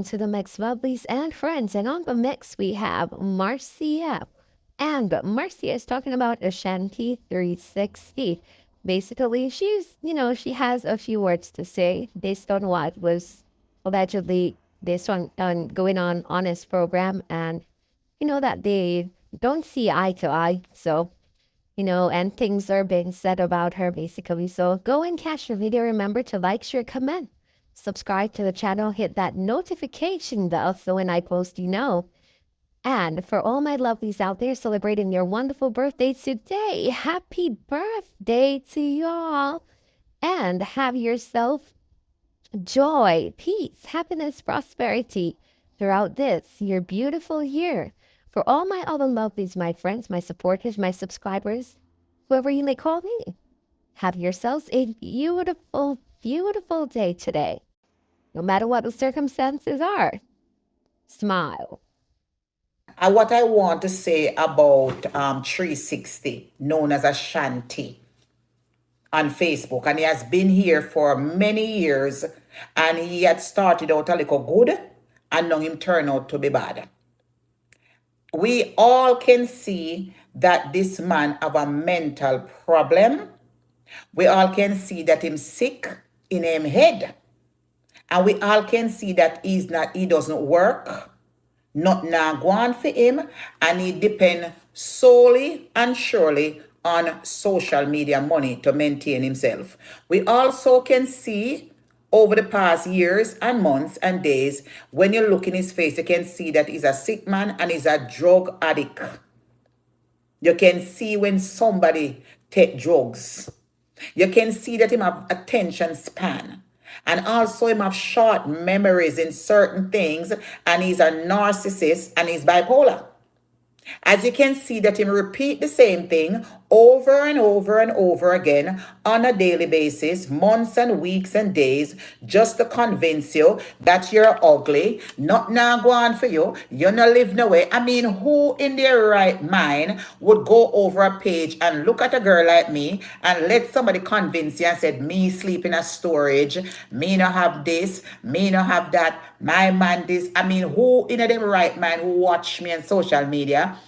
to the Mix Lovelies and Friends. And on the mix, we have Marcia. And Marcia is talking about Ashanti 360. Basically, she has a few words to say based on what was allegedly based on going on this program. And, that they don't see eye to eye. So, and things are being said about her basically. So go and catch the video. Remember to like, share, comment, subscribe to the channel, hit that notification bell so when I post, you know. And for all my lovelies out there celebrating your wonderful birthdays today, happy birthday to y'all. And have yourself joy, peace, happiness, prosperity throughout this, your beautiful year. For all my other lovelies, my friends, my supporters, my subscribers, whoever you may call me, have yourselves a beautiful, beautiful day today. No matter what the circumstances are, smile. What I want to say about 360, known as Ashanti, on Facebook, and he has been here for many years, and he had started out a little good, and now him turn out to be bad. We all can see that this man have a mental problem. We all can see that him sick in him head. And we all can see that he doesn't work. Not now go on for him, and he depend solely and surely on social media money to maintain himself. We also can see over the past years and months and days, when you look in his face, you can see that he's a sick man and he's a drug addict. You can see when somebody take drugs. You can see that him have attention span. And also him have short memories in certain things. And he's a narcissist and he's bipolar. As you can see that him repeat the same thing over and over and over again on a daily basis, months and weeks and days, just to convince you that you're ugly, not now go on for you, you're not living away. I mean, who in their right mind would go over a page and look at a girl like me and let somebody convince you and said, me sleep in a storage, me not have this, me not have that, my man this. I mean, who in their right mind who watch me on social media,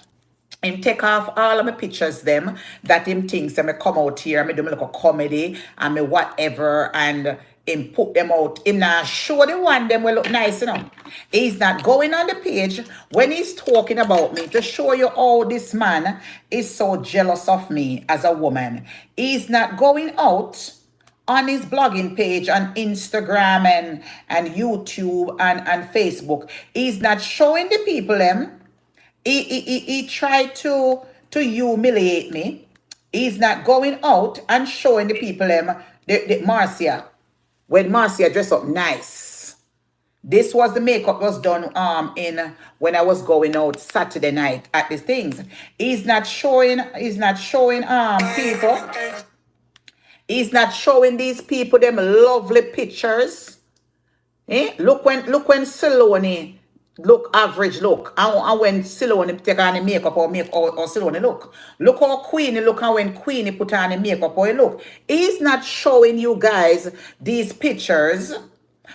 him take off all of my pictures them that him thinks that me come out here and me do me look a comedy and me whatever and him put them out. Him not show the one them will look nice, He's not going on the page when he's talking about me to show you how this man is so jealous of me as a woman. He's not going out on his blogging page on Instagram and YouTube and Facebook. He's not showing the people them. He tried to humiliate me. He's not going out and showing the people the Marcia. When Marcia dressed up nice. This was the makeup was done in when I was going out Saturday night at these things. He's not showing people. He's not showing these people them lovely pictures. Look when Saloni look average look. And when Saloni take on the makeup or Saloni look. Look how Queenie look and when Queenie put on the makeup or look. He's not showing you guys these pictures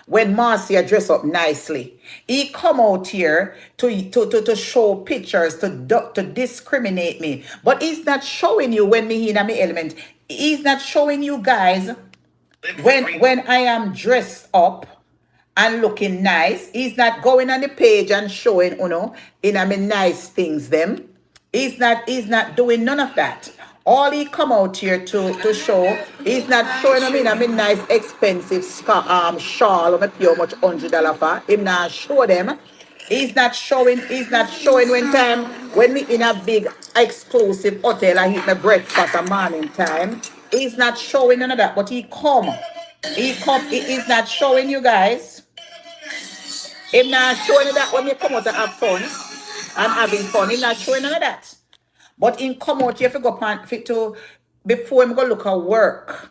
when Marcia dress up nicely. He come out here to show pictures, to discriminate me. But he's not showing you when me in my element. He's not showing you guys when I am dressed up and looking nice. He's not going on the page and showing, in I mean nice things them. He's not doing none of that. All he come out here to show, he's not showing I mean nice expensive shawl or maybe how much $100 for. Him not show them. He's not showing when me in a big exclusive hotel I eat my breakfast at morning time. He's not showing none of that, but he come. He's not showing you guys. Him not showing you that when you come out to have fun and having fun. He's not showing none of that. But in come out here, if you go to before him go look at work.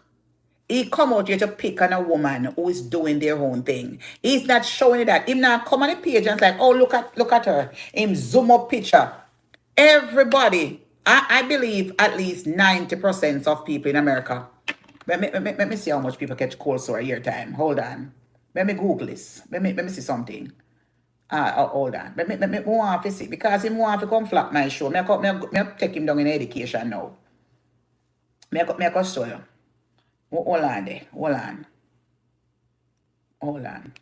He come out here to pick on a woman who is doing their own thing. He's not showing you that. Him not come on the page and like, oh, look at her. Him zoom up picture. Everybody, I believe at least 90% of people in America. Let me see how much people catch cold sore a year time. Hold on. Let me Google this. Let me see something. Hold on. Me want to see because him want to come flap my show. Me take him down in education now. Me go show you. Hold on there. Hold on. Hold on.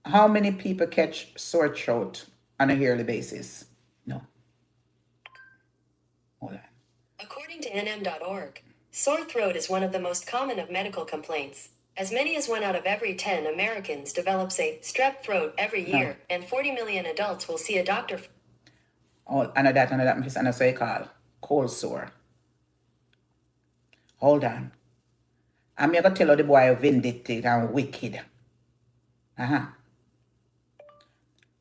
How many people catch sore throat on a yearly basis? No. Hold on. According to nm.org, sore throat is one of the most common of medical complaints. As many as 1 out of every 10 Americans develops a strep throat every year, and 40 million adults will see a doctor. Oh, another that, and so you call cold sore. Hold on. I'm going to tell you the boy vindictive and wicked. Uh-huh.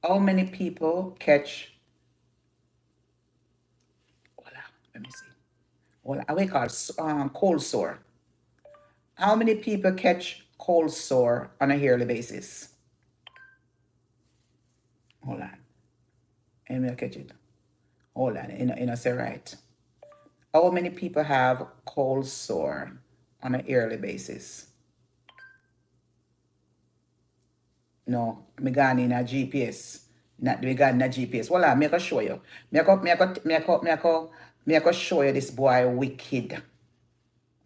How many people catch, let me see. What we call cold sore. How many people catch cold sore on a yearly basis? Hold on. Let me catch it. Hold on. You know, say right. How many people have cold sore on a yearly basis? No, me gone in a GPS. Not me gone in a GPS. Hold on, me go show you. Me go show you this boy wicked.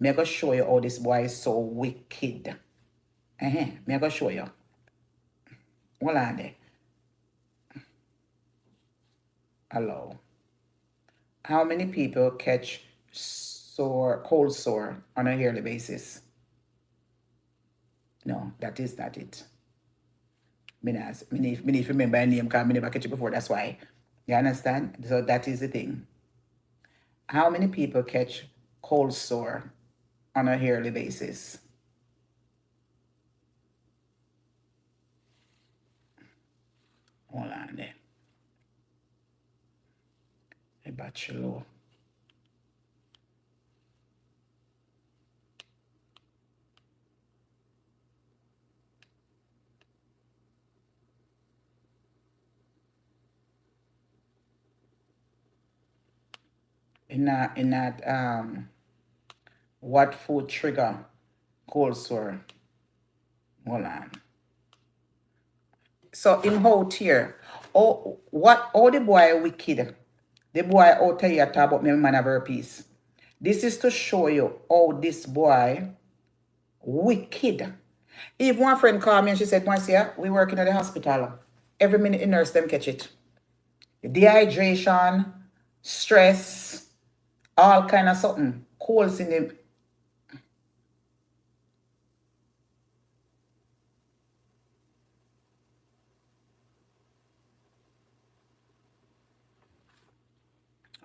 Me go show you how this boy is so wicked. Me go show you. Hold on there. Hello. How many people catch cold sore on a yearly basis? No, that is not it. Me need to remember a name because I never catch it before. That's why. You understand? So that is the thing. How many people catch cold sore on a yearly basis? Hold on there. A bachelor. In that what food trigger cold sore? Hold on. So him out here. Oh, what? Oh, the boy wicked. The boy out here talk about me man of her peace. This is to show you how this boy wicked. If one friend called me and she said, Marcia, we working at the hospital. Every minute the nurse them catch it. Dehydration, stress, all kind of something. Colds in the.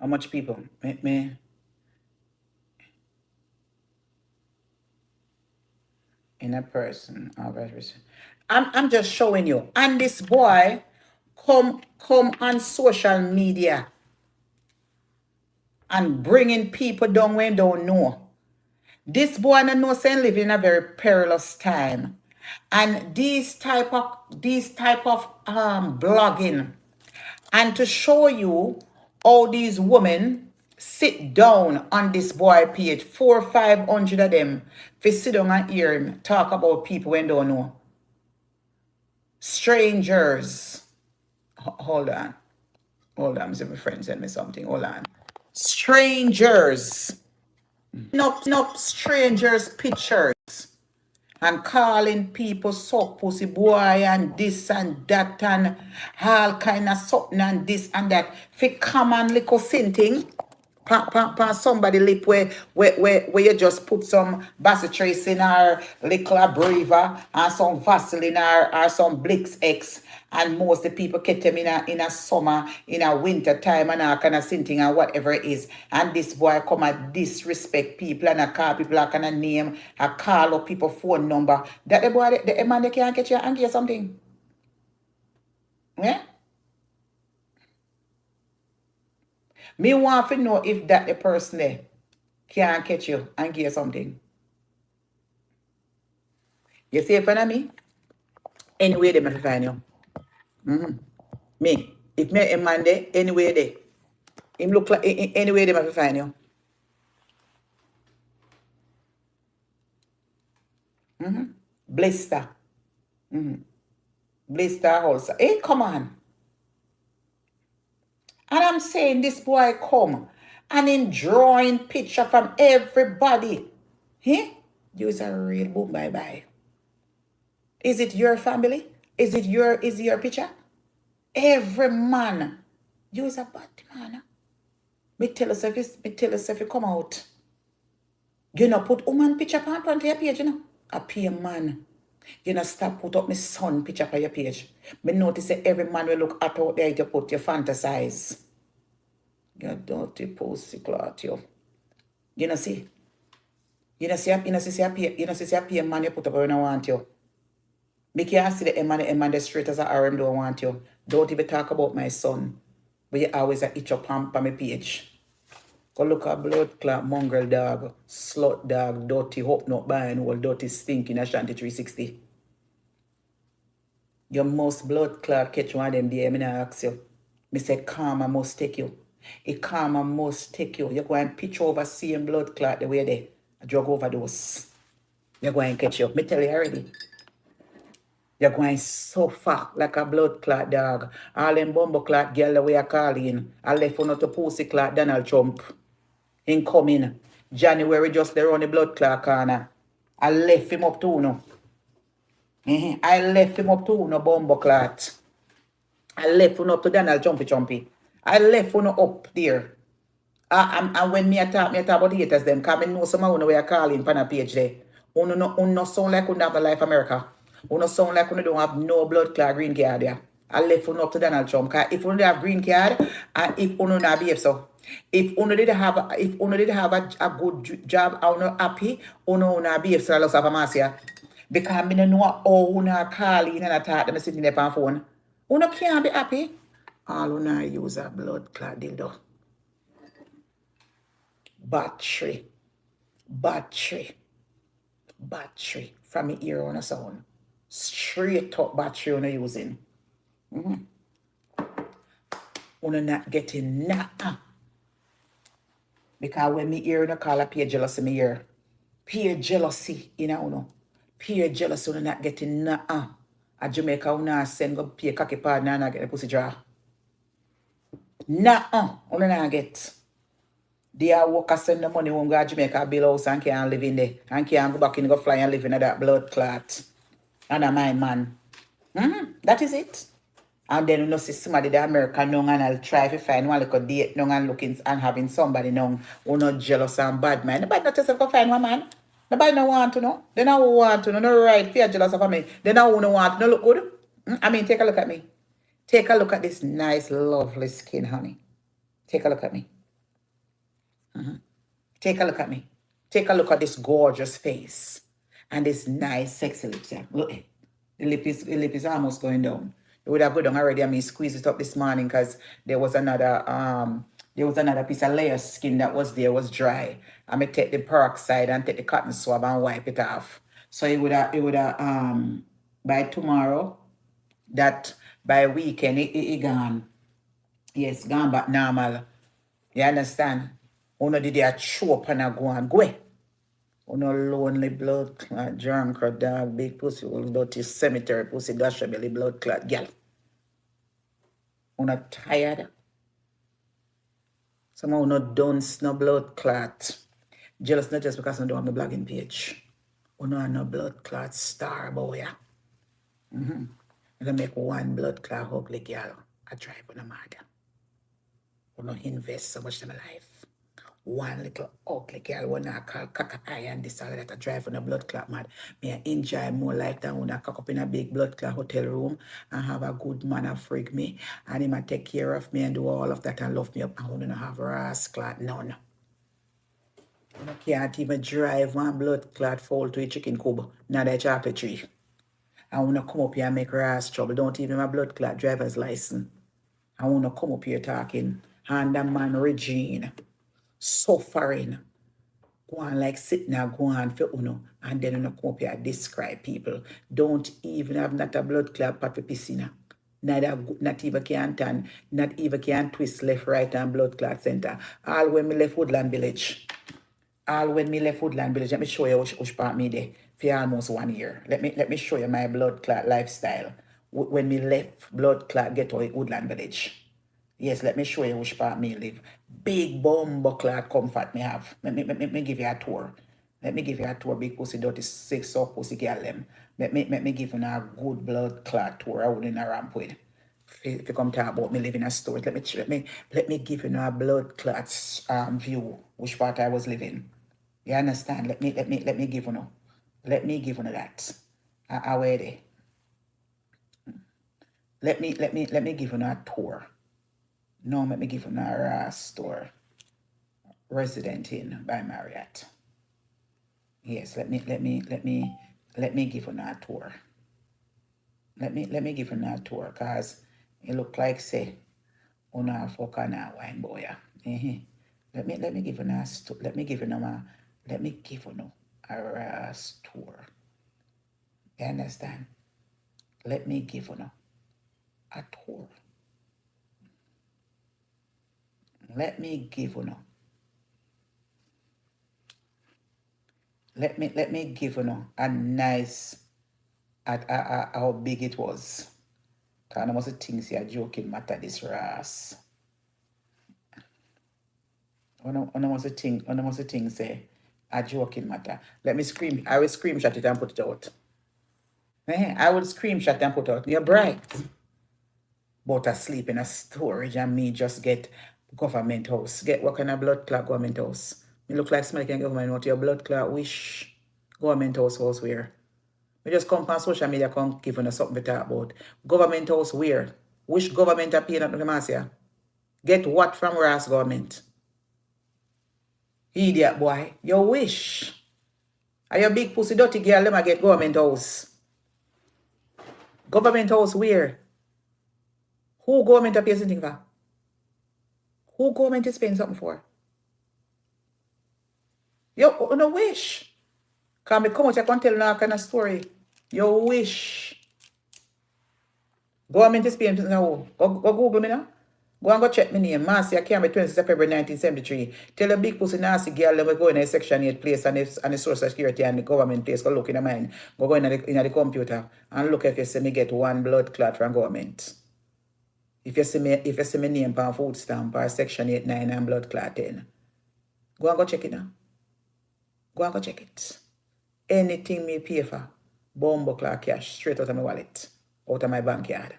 How much people? Me in a person. I'm just showing you. And this boy come on social media and bringing people down when they don't know. This boy I know saying living in a very perilous time. And these type of blogging and to show you all these women sit down on this boy page, 400-500 of them, for sit down and hear him talk about people when they don't know. Strangers. Hold on. Hold on. My friend sent me something. Hold on. Strangers. No strangers pictures. And calling people suck pussy boy and this and that and all kind of something and this and that. For common little thing. Pa somebody lip where you just put some Bacitracin in our little Abreva and some Vaseline or some Blix X and most the people get them in a summer, in a winter time and all kind of thing and whatever it is. And this boy come and disrespect people and call people a kind of name, a call up people phone number. That the boy, the man they can't get you and get something. Yeah? Me want to know if that the person there can catch you and give you something. You see in front of me? Anyway, they might find you. Me. If me a man there, anyway there. Him look like anyway they might find you. Blister. Blister also. Hey, come on. And I'm saying this boy come and him drawing picture from everybody. Huh? You's a real boom bye bye. Is it your family? Is it your picture? Every man. You's a bad man. Me tell us if you come out. You know, put woman picture on front of your page, you know. A peer man. You know, stop put up my son picture on your page. Me notice that every man will look at out there you put your fantasize. You dirty pussy clot, you. You know see? You know see a peer man you put up when I want you. Me can't see the man the straight as a RM don't want you. Don't even talk about my son. But you always a itch up on my page. Go look at blood clot, mongrel dog, slut dog, dirty, hope not buying, all dirty stinking Ashanti 360. Your most blood clot catch one of them there, me not ask you. Me say karma must take you. A karma must take you. You go and pitch over seeing blood clot the way they a drug overdose. You're going to catch you. Me tell you already. You're going to suffer like a blood clot dog. All them bumbo clot girl the way I call in. I left on to pussy clot Donald Trump. Incoming January just there on the blood clot corner. I left him up to no. I left him up to no bumbo clot. I left him up to Donald Chumpy. I left him up there. And when me talk about haters them, cause me know some of you are calling pan a page there. Uno sound like you have the life America. Uno sound like you don't have no blood clot green card there. I left uno up to Donald Trump. Cause if uno have green card, and if uno not behave so, if uno did have a good job, uno happy, uno not behave so I lost of Marcia. Because me no know how uno calling and I talk them sitting there on phone. Uno can't be happy. All uno use a blood clot dildo. Battery from the ear on a sound. Straight up battery on using. Uno not getting nah. Because when me ear on a call a peer jealousy me ear. Peer jealousy, you know. Peer jealousy uno not getting nah. A Jamaica uno send go peer cocky partner and I get a pussy draw. Nah, uno not get. They are workers send the money home, go to Jamaica, build house and can't live in there. And can't go back in, go fly and live in that blood clot. And a my man. That is it. And then you know see somebody the American young and I'll try to find one little date young and looking and having somebody young who not jealous and bad man. Nobody not just go find one man. Nobody no want to know. They don't want to know. No right fear jealous of me. They don't want to know look good. I mean take a look at me. Take a look at this nice lovely skin, honey. Take a look at me. Take a look at me. Take a look at this gorgeous face and this nice sexy lips. Yeah. Look, the lip is almost going down. It would have gone down already. I mean, squeeze it up this morning because there was another piece of layer skin that was there was dry. I may take the peroxide and take the cotton swab and wipe it off. So it would have by tomorrow, that by weekend it gone. Yes, gone back normal. You understand? Uno did a choke and a go and go. Uno lonely blood clot, drunk or dog, big pussy, all dirty cemetery pussy, dash belly blood clot, girl. Uno tired. Some uno don't no blood clot. Jealous not just because I don't have my blogging page. Uno have no blood clot star boy. I make one blood clot ugly girl. I drive on a mad. Uno invest so much in my life. One little ugly girl when I call cock eye and this all that I drive on a blood clot mad. Me I enjoy more life than when I cock up in a big blood clot hotel room and have a good man a freak me and him a take care of me and do all of that and love me up and when I have ras clot none. I can't even drive one blood clot fall to a chicken coop, not a chocolate tree. I wanna come up here and make ras trouble. Don't even my blood clot driver's license. I wanna come up here talking hand and man Regine. Suffering. Go on like sitting there, go on for uno, and then uno come up here and describe people. Don't even have not a blood clot pot for piscina. Not even can turn, not even can twist left, right, and blood clot center. All when me left Woodland Village. Let me show you which part me there for almost 1 year. Let me show you my blood clot lifestyle. when me left blood clot get to Woodland Village. Yes, let me show you which part me live. Big bumbo clot comfort me have. Me give you a tour. Let me give you a tour, big pussy dirty six up pussy girl them. Let me give you a good blood clot tour. I wouldn't ramp with. If you come talk about me living in a store, let me give you a blood clots view, which part I was living. You understand? Let me give you no. Let me give you that. I wait there. Let me give you a tour. No, let me give you a store. Resident Inn by Marriott. Yes, let me give you a tour. Let me give you a tour, cause it look like say una fuck na wine boy. Let me give you a let me give you a tour. You understand? Let me give you a tour. Let me give you let me give you a nice at how big it was. Cause I must think say a joking matter this ras. I must think say a joking matter. Let me scream. I will screenshot it and put it out. I will screenshot and put it out. You're bright. But asleep in a storage and me just get government house. Get what kind of blood clot government house? Me look like somebody can government out your blood clot wish government house where? We just come on social media come give us something to talk about. Government house where? Which government are paying up to Marcia? Get what from Ras government? Idiot boy. Your wish. Are your big pussy dirty girl them get government house? Government house where? Who government are paying something for? Who government is paying something for? You no wish. Can me come out, I can tell now kind of story. You wish. Government is paying now. Go Google me now. Go and go check my name. Marcia Camry, 26th February 1973. Tell a big pussy nasty girl let me go in a section 8 place and the social security and the government place. Go look in the mine. Go in the computer and look if you see me get one blood clot from government. If you see me name on food stamp or section 8, 9 and blood clot 10. Go and go check it now. Go and go check it. Anything me pay for, bomb clock cash straight out of my wallet, out of my backyard.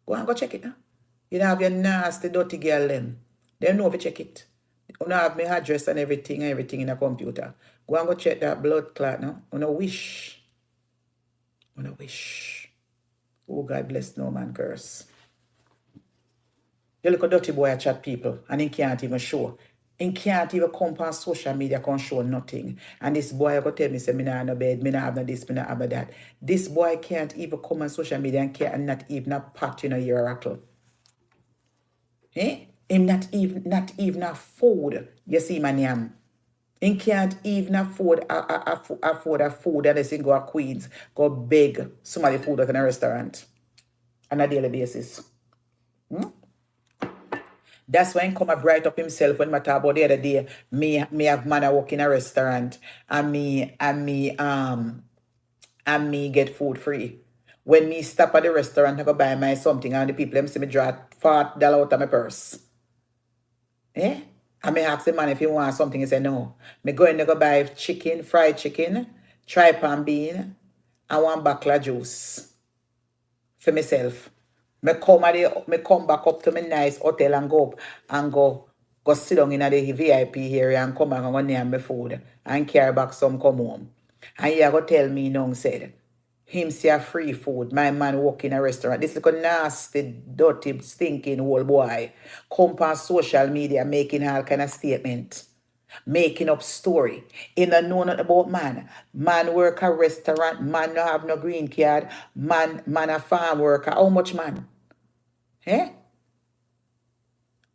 Go and go check it now. You don't have your nasty dirty girl them. They know if you check it. You don't have my address and everything in a computer. Go and go check that blood clot now. You know wish. You know wish. Oh, God bless no man curse. You look a dirty boy at chat people and he can't even show. He can't even come on social media, can't show nothing. And this boy go tell me, say, me nah no bed, me nah have no this, me nah have no that. This boy can't even come on social media and can't not even a pot in a year rattle. Him not even afford, you see my name. He can't even afford a food unless he go to Queens, go beg somebody food at a restaurant on a daily basis. That's why he come a bright up himself when I talk about the other day. Me have man I work in a restaurant and me get food free. When me stop at the restaurant I go buy my something and the people them see me draw $40 out of my purse. I may ask the man if he want something, he say no. Me go in there go buy chicken, fried chicken, tripe bean, and one bottle of juice for myself. Me come back up to my nice hotel and go sit down in the VIP area and come back and go near my food and carry back some come home. And you go tell me nong said, him see a free food, my man work in a restaurant. This little nasty, dirty, stinking old boy come on social media making all kind of statement. Making up story. In a know nothing about man. Man work a restaurant, man no have no green card, man a farm worker. How much man?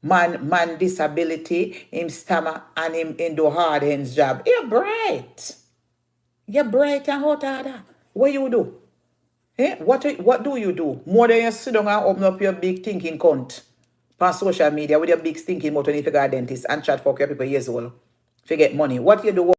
Man disability, him stammer and him do hard hands job. You're bright. You're bright and hot harder. What you do? What do you do? More than you sit down and open up your big thinking cunt on social media with your big stinking mouth when you figure a dentist and chat for your people years old. Forget money. What you do?